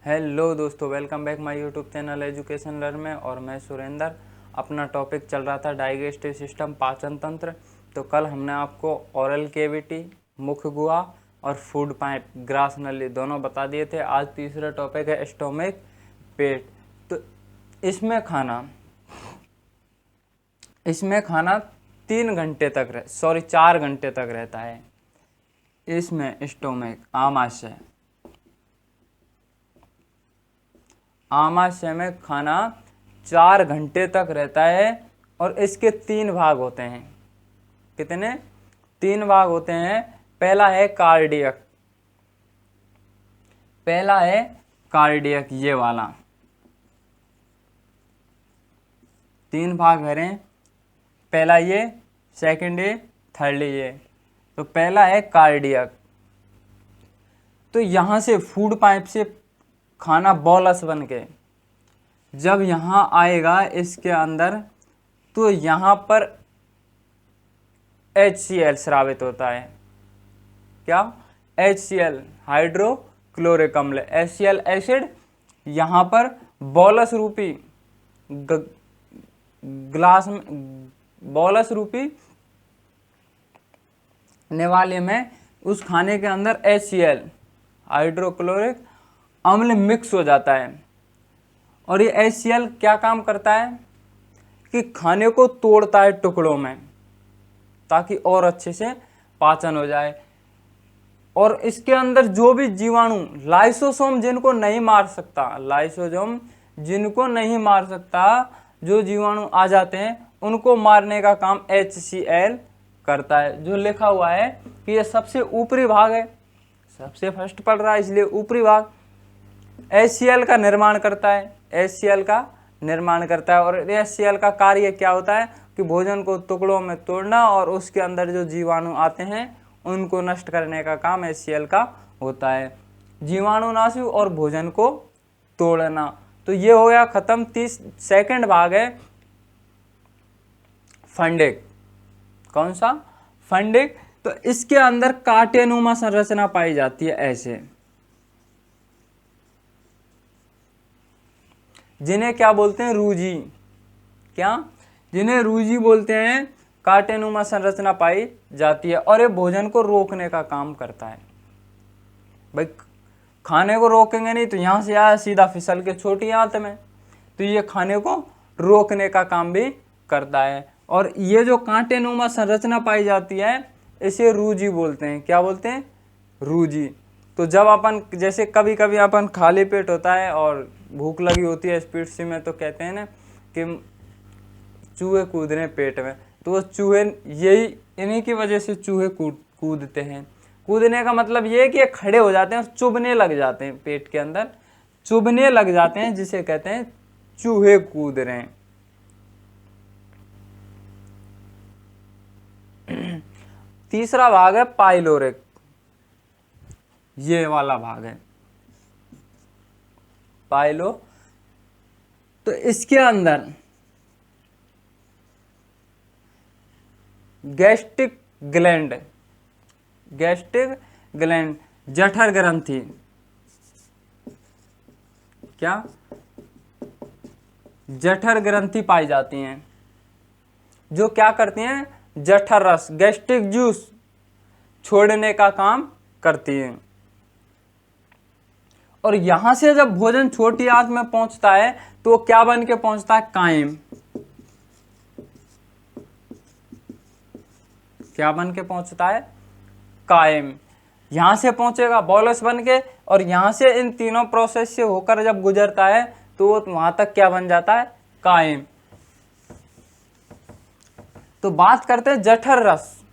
Hello दोस्तों, welcome back my YouTube channel education learn में। और मैं सुरेंद्र। अपना टॉपिक चल रहा था डाइजेस्टिव सिस्टम, पाचन तंत्र। तो कल हमने आपको ओरल केविटी, मुख गुहा और फूड पाइप, ग्रास नली दोनों बता दिए थे। आज तीसरा टॉपिक है स्टोमक, पेट। तो इसमें खाना 4 घंटे तक रहता है। इसमें स्टोमक आमाशय में खाना 4 घंटे तक रहता है और इसके 3 भाग होते हैं। कितने? 3 भाग होते हैं। पहला है कार्डियक, ये वाला। 3 भाग हैं। पहला ये, सेकंड ये, थर्ड ये। तो पहला है कार्डियक। तो यहां से फूड पाइप से खाना बॉलस बन के जब यहां आएगा इसके अंदर, तो यहां पर HCl स्रावित होता है। क्या? HCl, हाइड्रोक्लोरिक अम्ल, HCl एसिड यहां पर बॉलस रूपी ग्लास में, बॉलस रूपी निवाले में उस खाने के अंदर HCl, हाइड्रोक्लोरिक अम्ल मिक्स हो जाता है। और ये HCl क्या काम करता है कि खाने को तोड़ता है टुकड़ों में, ताकि और अच्छे से पाचन हो जाए। और इसके अंदर जो भी जीवाणु, लाइसोसोम जिनको नहीं मार सकता, जो जीवाणु आ जाते हैं उनको मारने का काम HCl करता है। जो लिखा हुआ है कि ये सबसे ऊपरी भाग है, सबसे फर्स्ट पढ़ रहा है इसलिए ऊपरी भाग HCl का निर्माण करता है। और HCl का कार्य क्या होता है कि भोजन को टुकड़ों में तोड़ना और उसके अंदर जो जीवाणु आते हैं उनको नष्ट करने का काम HCl का होता है। जीवाणुनाशी और भोजन को तोड़ना। तो ये हो गया खत्म। 30 सेकंड भाग है फंडिक। कौन सा? फंडिक। तो इसके अंदर कांटेनुमा संरचना पाई जाती है, ऐसे, जिन्हें क्या बोलते हैं? रूजी। क्या? जिन्हें रूजी बोलते हैं। कांटेनुमा संरचना पाई जाती है और ये भोजन को रोकने का काम करता है। भाई खाने को रोकेंगे नहीं तो यहां से आया सीधा फिसल के छोटी आंत में, तो ये खाने को रोकने का काम भी करता है। और ये जो कांटेनुमा संरचना पाई जाती है इसे रूजी बोलते हैं। क्या बोलते हैं? रूजी। तो जब अपन, जैसे कभी कभी अपन खाली पेट होता है और भूख लगी होती है स्पीड सी में, तो कहते हैं ना कि चूहे कूद रहे पेट में, तो वो चूहे, यही इन्हीं की वजह से चूहे कूदते हैं। कूदने का मतलब ये है कि ये खड़े हो जाते हैं और चुभने लग जाते हैं, पेट के अंदर चुभने लग जाते हैं, जिसे कहते हैं चूहे कूद रहे हैं। तीसरा भाग है पाइलोरिक, ये वाला भाग है पाइलो। तो इसके अंदर गैस्ट्रिक ग्लैंड, जठर ग्रंथि, क्या? जठर ग्रंथि पाई जाती हैं, जो क्या करती हैं? जठर रस, गैस्ट्रिक जूस छोड़ने का काम करती हैं। और यहां से जब भोजन छोटी आंत में पहुंचता है तो क्या बन के पहुंचता है? काइम। क्या बन के पहुंचता है? काइम। यहां से पहुंचेगा बॉलस बन के, और यहां से इन तीनों प्रोसेस से होकर जब गुजरता है तो वहां तक क्या बन जाता है? काइम। तो बात करते हैं जठर रस,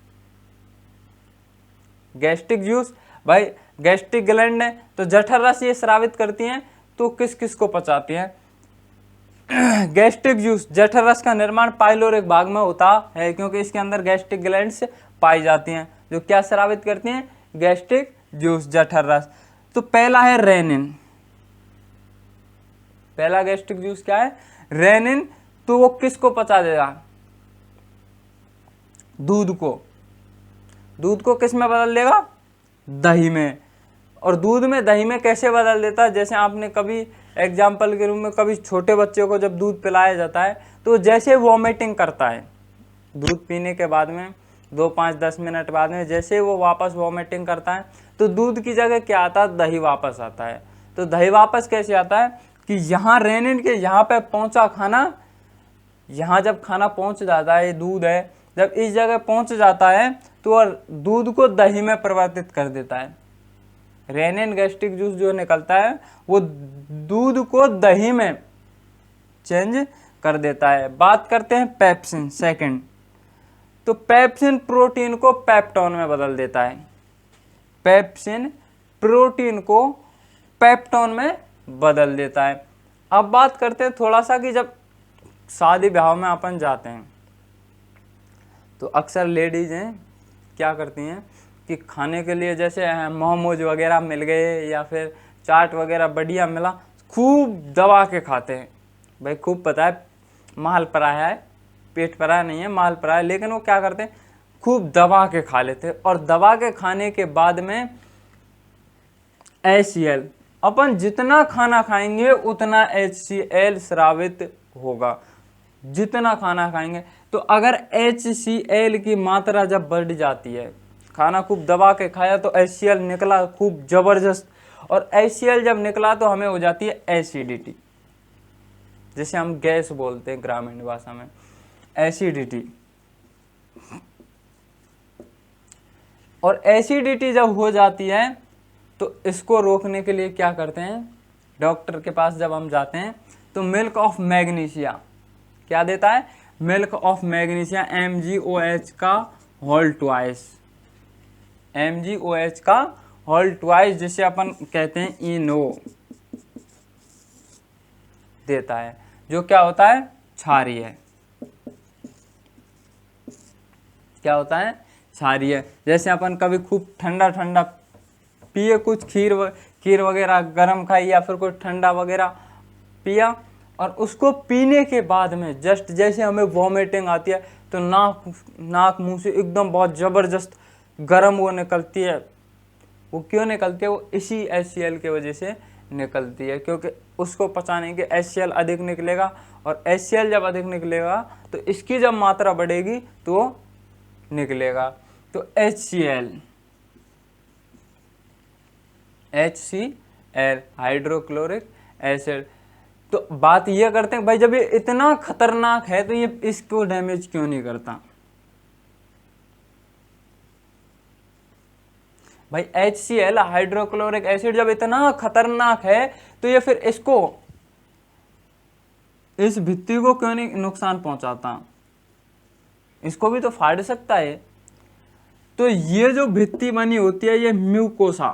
गैस्ट्रिक जूस। भाई गैस्ट्रिक ग्लैंड है तो जठर रस ये स्रावित करती हैं, तो किस किस को पचाती हैं? गैस्ट्रिक जूस, जठर रस का निर्माण पाइलोरिक भाग में होता है, क्योंकि इसके अंदर गैस्ट्रिक ग्लैंड्स पाई जाती हैं जो क्या स्रावित करती हैं? गैस्ट्रिक जूस, जठर रस। तो पहला है रेनिन। पहला गैस्ट्रिक जूस क्या है? रेनिन। तो वो किसको पचा देगा? दूध को किस में बदल देगा? दही में। और दूध में दही में कैसे बदल देता है, जैसे आपने कभी एग्जाम्पल के रूप में कभी छोटे बच्चे को जब दूध पिलाया जाता है तो जैसे वॉमिटिंग करता है दूध पीने के बाद में 2-5-10 मिनट बाद में, जैसे वो वापस वॉमिटिंग करता है तो दूध की जगह क्या आता है, दही वापस आता है। तो दही वापस कैसे आता है कि यहाँ रेनिन के यहाँ पे पहुँचा खाना, यहाँ जब खाना पहुँच जाता है, दूध है जब इस जगह पहुँच जाता है तो और दूध को दही में परिवर्तित कर देता है। रेनिन गैस्ट्रिक जूस जो निकलता है वो दूध को दही में चेंज कर देता है। बात करते हैं पेप्सिन सेकंड, तो पेप्सिन प्रोटीन को पेप्टोन में बदल देता है। पेप्सिन प्रोटीन को पेप्टोन में बदल देता है। अब बात करते हैं थोड़ा सा कि जब शादी ब्याह में अपन जाते हैं तो अक्सर लेडीज हैं क्या करती हैं कि खाने के लिए जैसे मोमोज वगैरह मिल गए या फिर चाट वगैरह बढ़िया मिला, खूब दबा के खाते हैं। भाई खूब पता है माल पराया है, पेट पराया नहीं है, माल पराया है, लेकिन वो क्या करते हैं खूब दबा के खा लेते हैं। और दबा के खाने के बाद में HCl, अपन जितना खाना खाएंगे उतना HCl स्रावित होगा, जितना खाना खाएंगे। तो अगर HCl की मात्रा जब बढ़ जाती है, खाना खूब दबा के खाया तो HCl निकला खूब जबरदस्त, और HCl जब निकला तो हमें हो जाती है एसिडिटी, जिसे हम गैस बोलते हैं ग्रामीण भाषा में, एसिडिटी। और एसिडिटी जब हो जाती है तो इसको रोकने के लिए क्या करते हैं, डॉक्टर के पास जब हम जाते हैं तो मिल्क ऑफ मैग्नीशिया क्या देता है, मिल्क ऑफ मैग्नीशिया MgOH का होल ट्वाइस, MgOH का होल ट्वाइस, जिसे अपन कहते हैं इनो, देता है, जो क्या होता है क्षारीय। क्या होता है क्षारीय। जैसे अपन कभी खूब ठंडा ठंडा पिए, कुछ खीर वगैरह गरम खाई या फिर कोई ठंडा वगैरह पिया, और उसको पीने के बाद में जस्ट जैसे हमें वॉमिटिंग आती है तो नाक मुंह से एकदम बहुत ज़बरदस्त गर्म वो निकलती है। वो क्यों निकलती है, वो इसी HCl की वजह से निकलती है, क्योंकि उसको पचाने के HCl अधिक निकलेगा, और HCl जब अधिक निकलेगा तो इसकी जब मात्रा बढ़ेगी तो निकलेगा। तो HCl हाइड्रोक्लोरिक एसिड। तो बात ये करते हैं भाई जब ये इतना खतरनाक है तो ये इसको डैमेज क्यों नहीं करता। भाई HCl हाइड्रोक्लोरिक एसिड जब इतना खतरनाक है तो ये फिर इसको, इस भित्ति को क्यों नहीं नुकसान पहुंचाता, इसको भी तो फाड़ सकता है। तो ये जो भित्ति बनी होती है ये म्यूकोसा,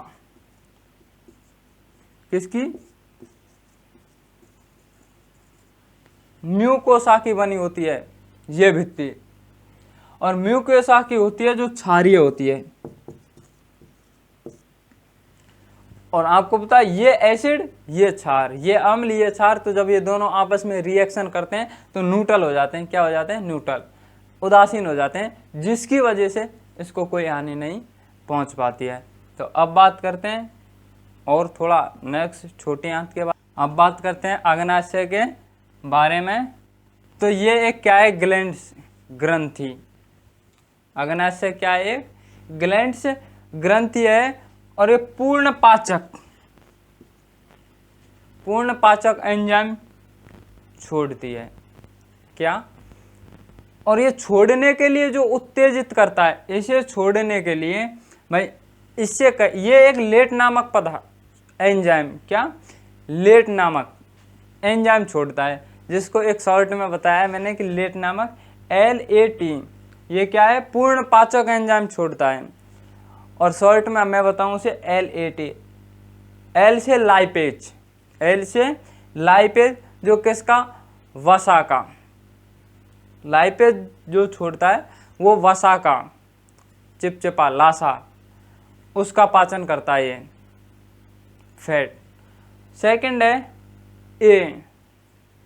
किसकी, म्यूकोसा की बनी होती है ये भित्ति, और म्यूकोसा की होती है जो क्षारीय होती है। और आपको पता है ये एसिड ये क्षार, ये अम्ल ये क्षार, तो जब ये दोनों आपस में रिएक्शन करते हैं तो न्यूट्रल हो जाते हैं। क्या हो जाते हैं, न्यूट्रल, उदासीन हो जाते हैं, जिसकी वजह से इसको कोई हानि नहीं पहुंच पाती है। तो अब बात करते हैं और थोड़ा नेक्स्ट छोटी आंत के बाद, अब बात करते हैं अग्नाशय के बारे में। तो ये एक क्या है, ग्लैंड्स ग्रंथि। अग्नाशय क्या है, ग्लैंड्स ग्रंथि है, और ये पूर्ण पाचक एंजाइम छोड़ती है। क्या, और ये छोड़ने के लिए जो उत्तेजित करता है, इसे छोड़ने के लिए भाई इससे ये एक लेट नामक पदार्थ एंजाइम, क्या, लेट नामक एंजाइम छोड़ता है, जिसको एक शॉर्ट में बताया मैंने कि लेट नामक LAT, ये क्या है, पूर्ण पाचक एंजाइम छोड़ता है। और शॉर्ट में मैं बताऊं उसे LAT, L से लाइपेज, L से लाइपेज, जो किसका, वसा का, लाइपेज जो छोड़ता है वो वसा का, चिपचिपा लासा, उसका पाचन करता है ये फैट। सेकंड है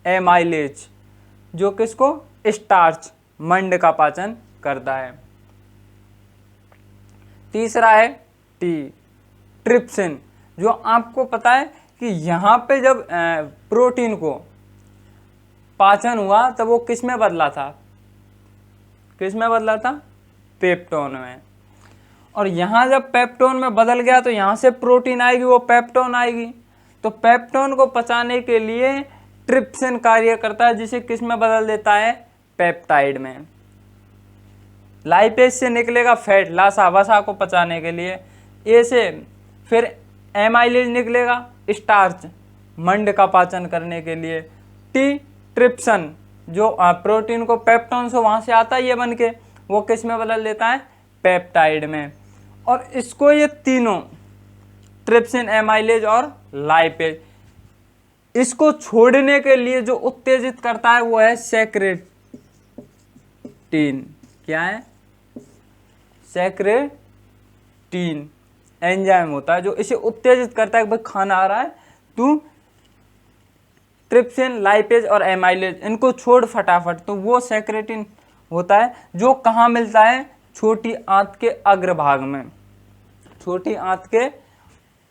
एमाइलेज, जो किसको, स्टार्च, मंड का पाचन करता है। तीसरा है ट्रिप्सिन, जो आपको पता है कि यहाँ पे जब प्रोटीन को पाचन हुआ तब वो किस में बदला था, किस में बदला था, पेप्टोन में। और यहाँ जब पेप्टोन में बदल गया तो यहाँ से प्रोटीन आएगी, वो पेप्टोन आएगी। तो पेप्टोन को पचाने के लिए ट्रिप्सिन कार्य करता है, जिसे किस में बदल देता है, पेप्टाइड में। लाइपेज से निकलेगा फैट, लासा वसा को पचाने के लिए। ए से फिर एमाइलेज निकलेगा, स्टार्च, मंड का पाचन करने के लिए। टी ट्रिप्सन, जो प्रोटीन को पेप्टोन से वहाँ से आता है ये बन के, वो किस में बदल देता है, पेप्टाइड में। और इसको ये तीनों ट्रिप्सिन, एमाइलेज और लाइपेज, इसको छोड़ने के लिए जो उत्तेजित करता है वो है सेक्रेटिन। क्या है, सेक्रेटिन एंजाइम होता है जो इसे उत्तेजित करता है कि भाई खाना आ रहा है, तू ट्रिप्सिन, लाइपेज और एमाइलेज इनको छोड़ फटाफट। तो वो सेक्रेटिन होता है जो कहाँ मिलता है, छोटी आंत के अग्रभाग में, छोटी आंत के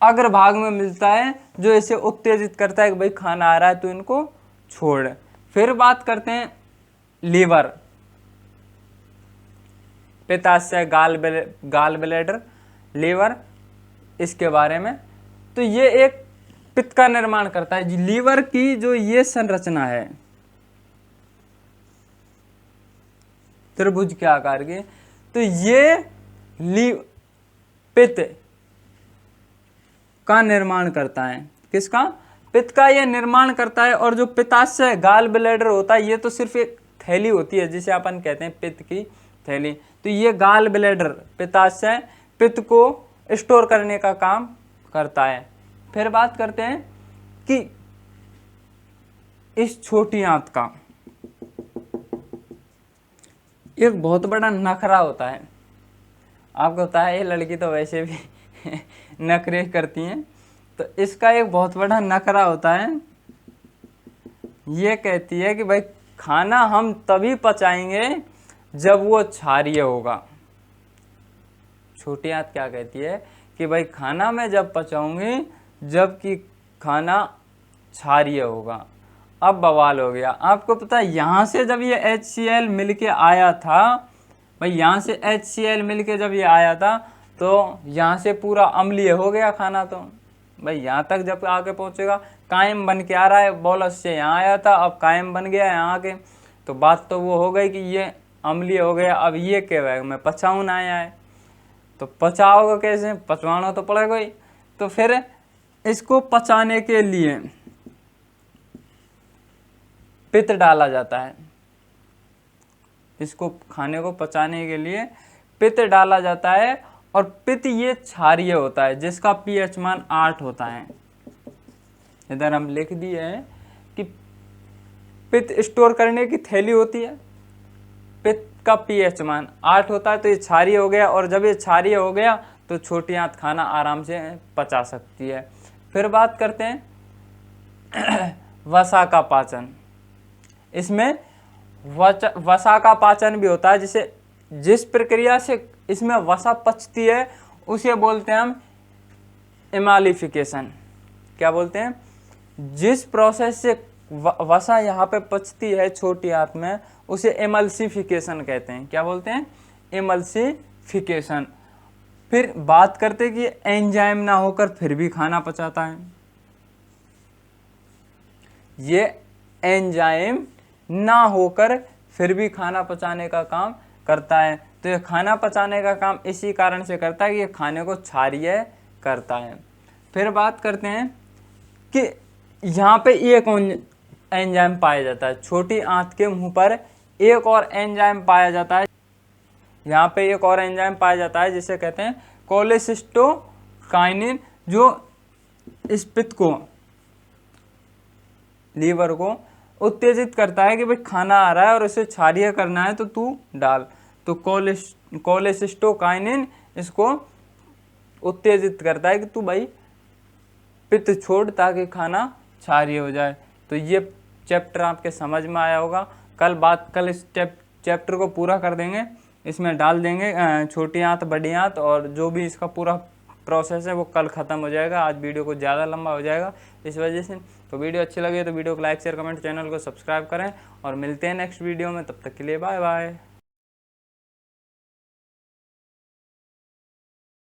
अग्रभाग में मिलता है, जो इसे उत्तेजित करता है कि भाई खाना आ रहा है तो इनको छोड़। फिर बात करते हैं लीवर, पित्ताशय, गाल ब्लैडर, लीवर, इसके बारे में। तो ये एक पित्त का निर्माण करता है। लीवर की जो ये संरचना है त्रिभुज के आकार की, तो ये पित्त का निर्माण करता है। किसका, पित्त का ये निर्माण करता है। और जो पित्ताशय, गाल ब्लैडर होता है, ये तो सिर्फ एक थैली होती है जिसे अपन कहते हैं पित्त की थैली। तो ये गाल ब्लैडर, पित्ताशय, पित्त को स्टोर करने का काम करता है। फिर बात करते हैं कि इस छोटी आंत का एक बहुत बड़ा नखरा होता है। आपको पता है ये लड़की तो वैसे भी नखरे करती हैं, तो इसका एक बहुत बड़ा नखरा होता है। ये कहती है कि भाई खाना हम तभी पचाएंगे जब वो क्षारीय होगा। छोटी आंत क्या कहती है कि भाई खाना मैं जब पचाऊंगी जबकि खाना क्षारीय होगा। अब बवाल हो गया। आपको पता है यहाँ से जब ये HCl मिल के आया था, भाई यहाँ से HCl मिल के जब ये आया था तो यहाँ से पूरा अम्लीय हो गया खाना। तो भाई यहाँ तक जब आके पहुँचेगा, कायम बन के आ रहा है, बोलस से यहाँ आया था, अब कायम बन गया यहाँ आके, तो बात तो वो हो गई कि ये अम्लीय हो गया। अब ये क्या, मैं पचाऊँ ना आया, तो पचाओगे कैसे, पचवाना तो पड़ेगा ही। तो फिर इसको पचाने के लिए पित्त डाला जाता है। इसको खाने को पचाने के लिए पित्त डाला जाता है। और पित्त ये क्षारीय होता है जिसका pH मान 8 होता है। इधर हम लिख दिए हैं कि पित्त स्टोर करने की थैली होती है, पित्त का pH मान 8 होता है, तो ये क्षारीय हो गया। और जब ये क्षारीय हो गया तो छोटी आंत खाना आराम से पचा सकती है। फिर बात करते हैं वसा का पाचन। इसमें वसा का पाचन भी होता है, जिस प्रक्रिया से इसमें वसा पचती है उसे बोलते हैं हम एमालिफिकेशन। क्या बोलते हैं, जिस प्रोसेस से वसा यहाँ पे पचती है छोटी आंत में उसे एमल्सिफिकेशन कहते हैं। क्या बोलते हैं, एमल्सिफिकेशन। फिर बात करते हैं कि एंजाइम ना होकर फिर भी खाना पचाता है। ये एंजाइम ना होकर फिर भी खाना पचाने का काम करता है। तो ये खाना पचाने का काम इसी कारण से करता है कि ये खाने को क्षारीय करता है। फिर बात करते हैं कि यहाँ पे एक एंजाइम पाया जाता है, छोटी आंत के मुंह पर एक और एंजाइम पाया जाता है। यहाँ पे एक और एंजाइम पाया जाता है जिसे कहते हैं कोलेसिस्टोकाइनिन, जो इस पित्त को, लीवर को उत्तेजित करता है कि भाई खाना आ रहा है और इसे क्षारीय करना है तो तू डाल। तो कोलेसिस्टोकाइनिन इसको उत्तेजित करता है कि तू भाई पित्त छोड़ ताकि खाना क्षारीय हो जाए। तो ये चैप्टर आपके समझ में आया होगा। कल इस चैप्टर को पूरा कर देंगे, इसमें डाल देंगे छोटी आंत, बड़ी आंत और जो भी इसका पूरा प्रोसेस है वो कल ख़त्म हो जाएगा, आज वीडियो को ज़्यादा लंबा हो जाएगा इस वजह से। तो वीडियो अच्छी लगे तो वीडियो को लाइक शेयर कमेंट, चैनल को सब्सक्राइब करें और मिलते हैं नेक्स्ट वीडियो में। तब तक के लिए बाय बाय।